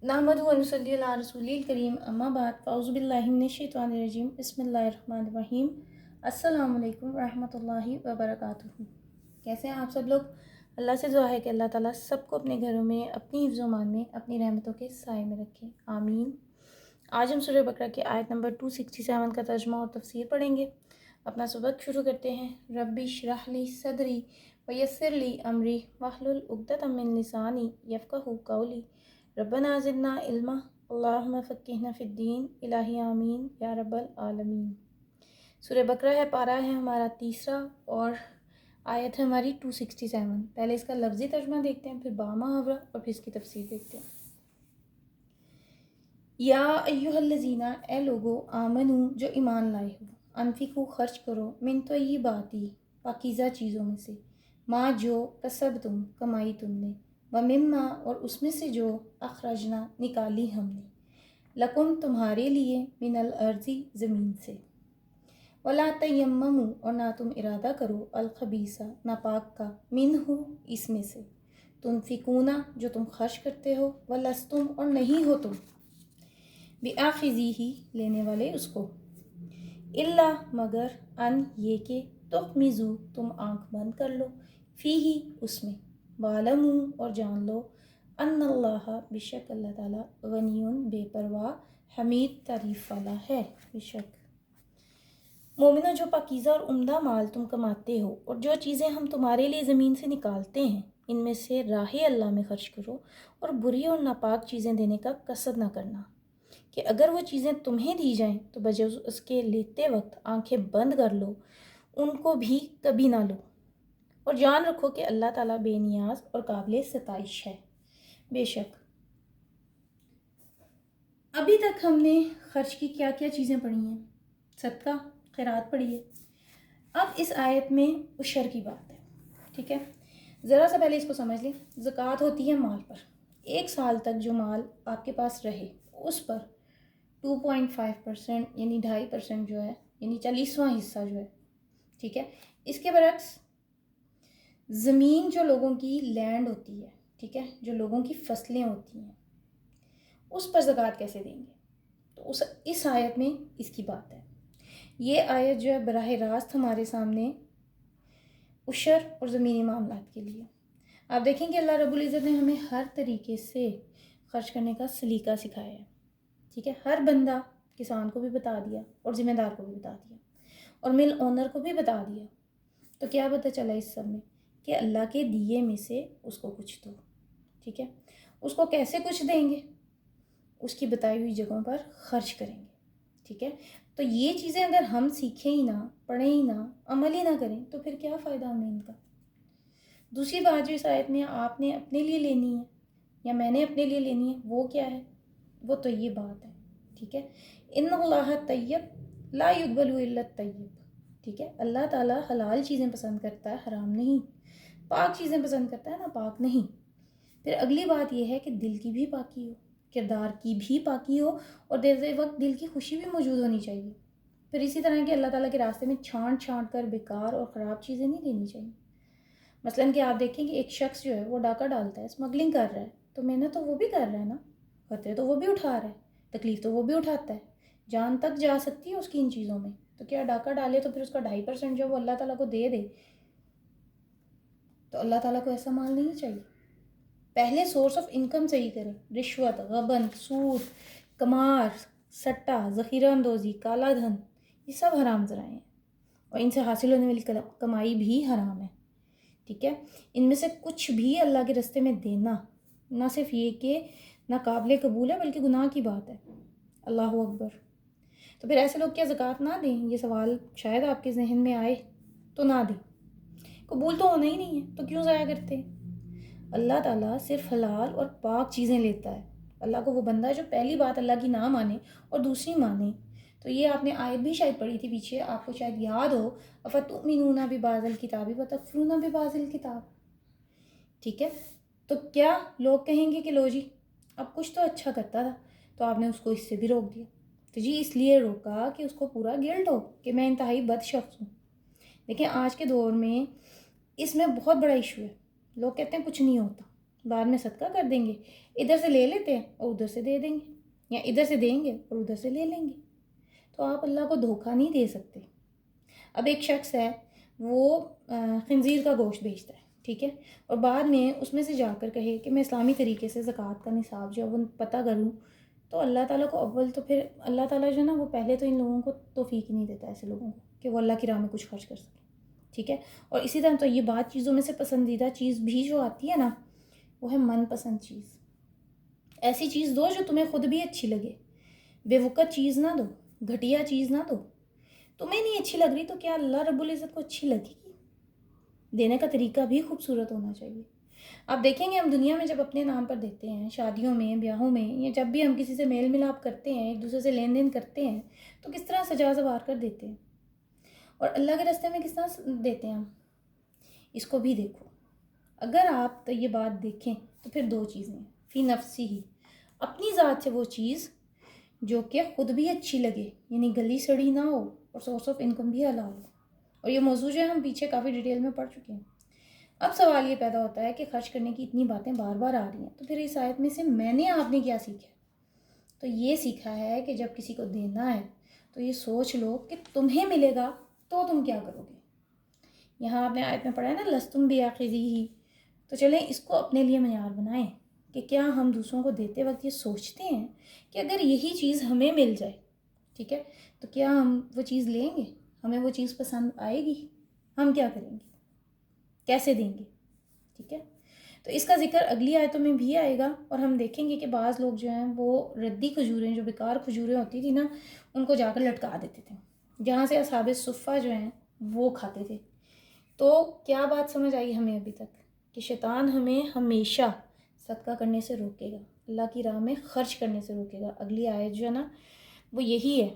नहमदुहु व नसल्ली अला रसूलिल करीम अम्मा बाद फ़अऊज़ु बिल्लाहि मिनश शैतानिर रजीम बिस्मिल्लाहिर रहमानिर रहीम अस्सलामु अलैकुम व रहमतुल्लाहि व बरकातुहू। कैसे हैं आप सब लोग? अल्लाह से दुआ है कि अल्लाह ताला सबको अपने घरों में अपनी हिफ्ज़ व मान में अपनी रहमतों के साए में रखे, आमीन। आज हम सूरह बकरा की आयत नंबर 267 का तर्जुमा और तफसीर पढ़ेंगे। अपना सबक शुरू करते हैं। रब्बी इश्रह ली सदरी व यस्सिर ली अमरी वहलुल उक़दतम मिन लिसानी यफ़क़हू क़ौली रब्बना ज़िदना इल्मा अल्लाहुम्मा फ़क़्क़िहना फ़िद्दीन इलाही आमीन या रब्बल आलमीन। सूरह बकरा है, पारा है हमारा तीसरा और आयत है हमारी 267। पहले इसका लफ्ज़ी तर्जुमा देखते हैं, फिर बामुहावरा और फिर इसकी तफसीर देखते हैं। या अय्युहल्लज़ीना, ए लोगो, आमनू, जो ईमान लाए हो, अनफिकू, खर्च करो, मिन तय्यिबाती, पाकीज़ा चीज़ों में से, माँ, जो कसब तुम, कमाई तुमने, व मिम्मा, और उसमें से जो अखरजना, निकाली हमने, लकुम, तुम्हारे लिए, मिनल अर्ज़ी, ज़मीन से, वला तयम्ममू, और ना तुम इरादा करो, अलखबीसा, नापाक का, मिनहु, इसमें से, तुनफिकूना, जो तुम खर्च करते हो, वलस्तुम, और नहीं हो तुम, बिआखिज़ीही, लेने वाले उसको, इल्ला, मगर, अन, ये के, तुखमिज़ू, तुम आँख बंद कर लो, फ़ीही, उसमें, वालमू, और जान लो, अन्नल्लाह, बेशक अल्लाह ताला, गनियुन, बेपरवाह, हमीद, तारीफ़ वाला है। बेशक मोमिनो, जो पाकीज़ा और उम्दा माल तुम कमाते हो और जो चीज़ें हम तुम्हारे लिए ज़मीन से निकालते हैं, इनमें से राह अल्लाह में खर्च करो और बुरी और नापाक चीज़ें देने का कसद न करना कि अगर वो चीज़ें तुम्हें दी जाएं तो बजाय उसके लेते वक्त आंखें बंद कर लो, उनको भी कभी ना लो, और जान रखो कि अल्लाह ताला बेनियाज और काबिल सताइश है। बेशक अभी तक हमने खर्च की क्या क्या चीज़ें पढ़ी हैं? सदका, खैरात पढ़ी है। अब इस आयत में उशर की बात है, ठीक है। ज़रा सा पहले इसको समझ लें। ज़कात होती है माल पर। 1 साल तक जो माल आपके पास रहे उस पर 2.5% यानी 2.5% जो है, यानी 40वां हिस्सा जो है, ठीक है। इसके बरक्स ज़मीन जो लोगों की लैंड होती है, ठीक है, जो लोगों की फसलें होती हैं, उस पर ज़कात कैसे देंगे? तो इस आयत में इसकी बात है। ये आयत जो है बराह रास्त हमारे सामने उशर और ज़मीनी मामलात के लिए। आप देखेंगे अल्लाह रब्बुल इज़्ज़त ने हमें हर तरीके से खर्च करने का सलीका सिखाया है, ठीक है। हर बंदा, किसान को भी बता दिया और ज़िम्मेदार को भी बता दिया और मिल ओनर को भी बता दिया। तो क्या पता चला इस सब में कि अल्लाह के दिए में से उसको कुछ दो, ठीक है। उसको कैसे कुछ देंगे? उसकी बताई हुई जगहों पर खर्च करेंगे, ठीक है। तो ये चीज़ें अगर हम सीखें ही ना, पढ़ें ही ना, अमल ही ना करें तो फिर क्या फ़ायदा हमें इनका। दूसरी बात जो इस आयत में आपने अपने लिए लेनी है या मैंने अपने लिए लेनी है, वो क्या है? वो तो ये बात है, ठीक है। इन्नल्लाह तय्यब ला युक़बलु इल्ला तय्यब, ठीक है। अल्लाह ताला हलाल चीज़ें पसंद करता है, हराम नहीं। पाक चीज़ें पसंद करता है ना, पाक नहीं। फिर अगली बात यह है कि दिल की भी पाकी हो, किरदार की भी पाकी हो, और देते वक्त दिल की खुशी भी मौजूद होनी चाहिए। फिर इसी तरह के अल्लाह ताला के रास्ते में छांट छांट कर बेकार और ख़राब चीज़ें नहीं देनी चाहिए। मसलन कि आप देखें कि एक शख्स जो है वो डाका डालता है, स्मगलिंग कर रहा है, तो मेहनत तो वो भी कर रहा है ना, खतरे तो वो भी उठा रहा है, तकलीफ़ तो वो भी उठाता है, जान तक जा सकती है उसकी इन चीज़ों में। तो क्या डाका डाले तो फिर उसका 2.5% जो वो अल्लाह ताला को दे दे? तो अल्लाह ताला को ऐसा माल नहीं चाहिए। पहले सोर्स ऑफ इनकम सही करें। रिश्वत, गबन, सूद, कमार, सट्टा, ज़ख़ीरा अंदोज़ी, काला धन, ये सब हराम ज़राए हैं और इनसे हासिल होने वाली कमाई भी हराम है, ठीक है। इनमें से कुछ भी अल्लाह के रास्ते में देना ना सिर्फ ये कि नाकाबिले कबूल है, बल्कि गुनाह की बात है। अल्लाह अकबर। तो फिर ऐसे लोग क्या ज़कात ना दें? ये सवाल शायद आपके जहन में आए, तो ना दें। कबूल तो होना ही नहीं है तो क्यों ज़ाया करते हैं? अल्लाह ताला सिर्फ हलाल और पाक चीज़ें लेता है। अल्लाह को वो बंदा जो पहली बात अल्लाह की ना माने और दूसरी माने। तो ये आपने आयत भी शायद पढ़ी थी पीछे, आपको शायद याद हो, अफ़तुमिनूना बिबाज़िल किताबि व तकफ़ुरूना बिबाज़िल किताब, ठीक है। तो क्या लोग कहेंगे कि लो जी, अब कुछ तो अच्छा करता था तो आपने उसको इससे भी रोक दिया। तो जी इसलिए रोका कि उसको पूरा गिल्ट हो कि मैं इंतहाई बद शख्स हूँ। देखिए आज के दौर में इसमें बहुत बड़ा इशू है। लोग कहते हैं कुछ नहीं होता, بعد میں صدقہ کر دیں گے، ادھر سے لے لیتے ہیں اور ادھر سے دے دیں گے، یا ادھر سے دیں گے اور ادھر سے لے لیں گے. تو آپ اللہ کو دھوکہ نہیں دے سکتے. اب ایک شخص ہے وہ خنزیر کا گوشت بیچتا ہے، ٹھیک ہے، اور بعد میں اس میں سے جا کر کہے کہ میں اسلامی طریقے سے زکوٰۃ کا نصاب جو ہے وہ پتہ کروں، تو اللہ تعالیٰ کو اول تو پھر اللہ تعالیٰ جو ہے نا وہ پہلے تو ان لوگوں کو توفیق نہیں دیتا ایسے لوگوں کو کہ وہ اللہ کی راہ میں کچھ خرچ کر سکے، ٹھیک ہے. اور اسی طرح تو یہ بات چیزوں میں سے پسندیدہ چیز بھی جو آتی ہے نا وہ ہے من پسند چیز. ایسی چیز دو جو تمہیں خود بھی اچھی لگے، بے وقت چیز نہ دو، گھٹیا چیز نہ دو. تمہیں نہیں اچھی لگ رہی تو کیا اللہ رب العزت کو اچھی لگے گی؟ دینے کا طریقہ بھی خوبصورت ہونا چاہیے. آپ دیکھیں گے ہم دنیا میں جب اپنے نام پر دیتے ہیں، شادیوں میں، بیاہوں میں، یا جب بھی ہم کسی سے میل ملاپ کرتے ہیں، ایک دوسرے سے لین دین کرتے ہیں، تو کس طرح سجا سنوار کر دیتے ہیں، اور اللہ کے راستے میں کس طرح دیتے ہیں ہم. اس کو بھی دیکھو. اگر آپ تو یہ بات دیکھیں تو پھر دو چیزیں ہیں، فی نفسی ہی، اپنی ذات سے وہ چیز جو کہ خود بھی اچھی لگے، یعنی گلی سڑی نہ ہو، اور سورس آف انکم بھی حلال ہو. اور یہ موضوع جو ہے ہم پیچھے کافی ڈیٹیل میں پڑھ چکے ہیں. اب سوال یہ پیدا ہوتا ہے کہ خرچ کرنے کی اتنی باتیں بار بار آ رہی ہیں، تو پھر اس آیت میں سے میں نے آپ نے کیا سیکھا؟ تو یہ سیکھا ہے کہ جب کسی کو دینا ہے تو یہ سوچ لو کہ تمہیں ملے گا تو تم کیا کرو گے. یہاں آپ نے آیت میں پڑھا ہے نا لستم بیاخذی ہی، تو چلیں اس کو اپنے لیے معیار بنائیں کہ کیا ہم دوسروں کو دیتے وقت یہ سوچتے ہیں کہ اگر یہی چیز ہمیں مل جائے، ٹھیک ہے، تو کیا ہم وہ چیز لیں گے؟ ہمیں وہ چیز پسند آئے گی؟ ہم کیا کریں گے؟ کیسے دیں گے؟ ٹھیک ہے. تو اس کا ذکر اگلی آیتوں میں بھی آئے گا، اور ہم دیکھیں گے کہ بعض لوگ جو ہیں وہ ردی کھجوریں، جو بیکار کھجوریں ہوتی تھی نا، ان کو جا کر لٹکا دیتے تھے، جہاں سے اصحاب صفہ جو ہیں وہ کھاتے تھے. تو کیا بات سمجھ آئی ہمیں ابھی تک؟ کہ شیطان ہمیں ہمیشہ صدقہ کرنے سے روکے گا، اللہ کی راہ میں خرچ کرنے سے روکے گا. اگلی آیت جو ہے نا وہ یہی ہے،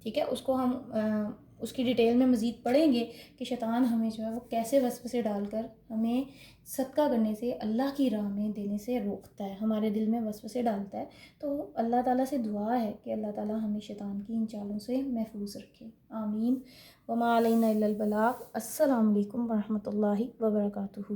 ٹھیک ہے. اس کو ہم اس کی ڈیٹیل میں مزید پڑھیں گے کہ شیطان ہمیں جو ہے وہ کیسے وسوسے ڈال کر ہمیں صدقہ کرنے سے، اللہ کی راہ میں دینے سے روکتا ہے، ہمارے دل میں وسوسے ڈالتا ہے. تو اللہ تعالیٰ سے دعا ہے کہ اللہ تعالیٰ ہمیں شیطان کی ان چالوں سے محفوظ رکھے. آمین. وما علینا الا البلاغ. السلام علیکم ورحمۃ اللہ وبرکاتہ.